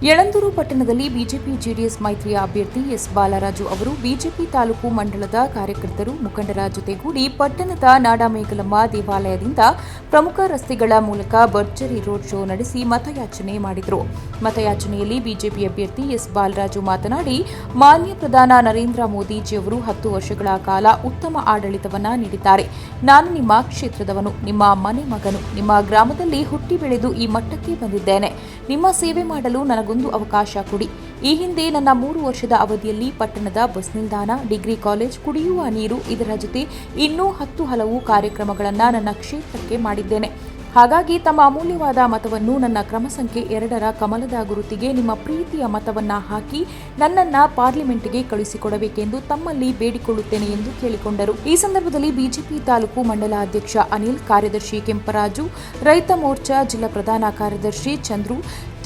ಯಳಂದೂರು ಪಟ್ಟಣದಲ್ಲಿ BJP JDS ಮೈತ್ರಿಯ ಅಭ್ಯರ್ಥಿ ಎಸ್ ಬಾಲರಾಜು ಅವರು ಬಿಜೆಪಿ ತಾಲೂಕು ಮಂಡಲದ ಕಾರ್ಯಕರ್ತರು ಮುಖಂಡರ ಜೊತೆಗೂಡಿ ಪಟ್ಟಣದ ನಾಡಮೇಗಲಮ್ಮ ದೇವಾಲಯದಿಂದ ಪ್ರಮುಖ ರಸ್ತೆಗಳ ಮೂಲಕ ಭರ್ಜರಿ ರೋಡ್ ಶೋ ನಡೆಸಿ ಮತಯಾಚನೆ ಮಾಡಿದರು. ಮತಯಾಚನೆಯಲ್ಲಿ ಬಿಜೆಪಿ ಅಭ್ಯರ್ಥಿ ಎಸ್ ಬಾಲರಾಜು ಮಾತನಾಡಿ, ಮಾನ್ಯ ಪ್ರಧಾನ ನರೇಂದ್ರ ಮೋದಿಜಿಯವರು 10 ವರ್ಷಗಳ ಕಾಲ ಉತ್ತಮ ಆಡಳಿತವನ್ನ ನೀಡಿದ್ದಾರೆ. ನಾನು ನಿಮ್ಮ ಕ್ಷೇತ್ರದವನು, ನಿಮ್ಮ ಮನೆ ಮಗನು, ನಿಮ್ಮ ಗ್ರಾಮದಲ್ಲಿ ಹುಟ್ಟಿ ಬೆಳೆದು ಈ ಮಟ್ಟಕ್ಕೆ ಬಂದಿದ್ದೇನೆ. ನಿಮ್ಮ ಸೇವೆ ಮಾಡಲು ನನಗೊಂದು ಅವಕಾಶ ಕೊಡಿ. ಈ ಹಿಂದೆ ನನ್ನ 3 ವರ್ಷದ ಅವಧಿಯಲ್ಲಿ ಪಟ್ಟಣದ ಬಸ್ ನಿಲ್ದಾಣ, ಡಿಗ್ರಿ ಕಾಲೇಜ್, ಕುಡಿಯುವ ನೀರು, ಇದರ ಜೊತೆ ಇನ್ನೂ 10 ಹಲವು ಕಾರ್ಯಕ್ರಮಗಳನ್ನು ನನ್ನ ಕ್ಷೇತ್ರಕ್ಕೆ ಮಾಡಿದ್ದೇನೆ. ಹಾಗಾಗಿ ತಮ್ಮ ಅಮೂಲ್ಯವಾದ ಮತವನ್ನು ನನ್ನ ಕ್ರಮ ಸಂಖ್ಯೆ 2ರ ಕಮಲದ ಗುರುತಿಗೆ ನಿಮ್ಮ ಪ್ರೀತಿಯ ಮತವನ್ನ ಹಾಕಿ ನನ್ನನ್ನ ಪಾರ್ಲಿಮೆಂಟ್ಗೆ ಕಳುಹಿಸಿಕೊಡಬೇಕೆಂದು ತಮ್ಮಲ್ಲಿ ಬೇಡಿಕೊಳ್ಳುತ್ತೇನೆ ಎಂದು ಕೇಳಿಕೊಂಡರು. ಈ ಸಂದರ್ಭದಲ್ಲಿ ಬಿಜೆಪಿ ತಾಲೂಕು ಮಂಡಲ ಅಧ್ಯಕ್ಷ ಅನಿಲ್, ಕಾರ್ಯದರ್ಶಿ ಕೆಂಪರಾಜು, ರೈತ ಮೋರ್ಚಾ ಜಿಲ್ಲಾ ಪ್ರಧಾನ ಕಾರ್ಯದರ್ಶಿ ಚಂದ್ರು,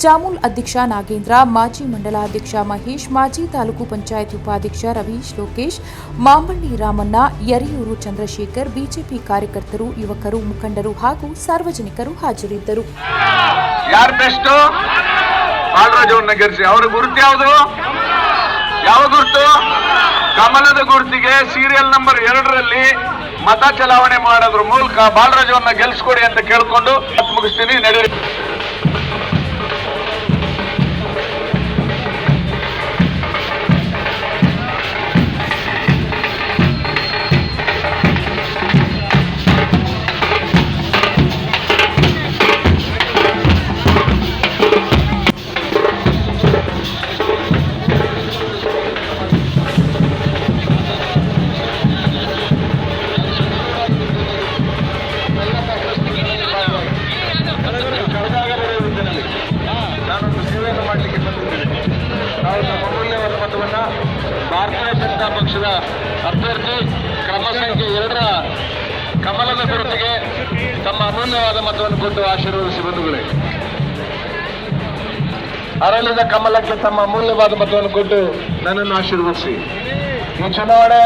ಚಾಮೂಲ್ ಅಧ್ಯಕ್ಷ ನಾಗೇಂದ್ರ, ಮಾಜಿ ಮಂಡಲಾಧ್ಯಕ್ಷ ಮಹೇಶ್, ಮಾಜಿ ತಾಲೂಕು ಪಂಚಾಯತ್ ಉಪಾಧ್ಯಕ್ಷ ರವೀಶ್, ಲೋಕೇಶ್, ಮಾಂಬಳ್ಳಿ ರಾಮಣ್ಣ, ಯರಿಯೂರು ಚಂದ್ರಶೇಖರ್, ಬಿಜೆಪಿ ಕಾರ್ಯಕರ್ತರು, ಯುವಕರು, ಮುಖಂಡರು ಹಾಗೂ ಸಾರ್ವಜನಿಕರು ಹಾಜರಿದ್ದರು. ಯಾರು ಬೆಸ್ಟ್? ಬಾಲರಾಜವ್ರನ್ನ ಗೆಲ್ಲಿಸಿ. ಅವರ ಗುರುತು ಯಾವುದು? ಯಾವ ಗುರುತು? ಕಮಲದ ಗುರುತಿಗೆ ಸೀರಿಯಲ್ ನಂಬರ್ 2ರಲ್ಲಿ ಮತ ಚಲಾವಣೆ ಮಾಡೋದ್ರ ಮೂಲಕ ಬಾಲರಾಜವ್ರನ್ನ ಗೆಲ್ಲಿಸ್ಕೊಡಿ ಅಂತ ಕೇಳ್ಕೊಂಡು ಮುಗಿಸ್ತೀನಿ. ನಡೆಯಿರಿ. ಭಾರತೀಯ ಜನತಾ ಪಕ್ಷದ ಅಭ್ಯರ್ಥಿ ಕ್ರಮ ಸಂಖ್ಯೆ 2ರ ಕಮಲದ ಗುರುತಿಗೆ ತಮ್ಮ ಅಮೂಲ್ಯವಾದ ಮತವನ್ನು ಕೊಟ್ಟು ಆಶೀರ್ವದಿಸಿ ಬಂಧುಗಳೇ. ಅರಳಿದ ಕಮಲಕ್ಕೆ ತಮ್ಮ ಅಮೂಲ್ಯವಾದ ಮತವನ್ನು ಕೊಟ್ಟು ನನ್ನನ್ನು ಆಶೀರ್ವದಿಸಿ. ಈ ಚುನಾವಣೆ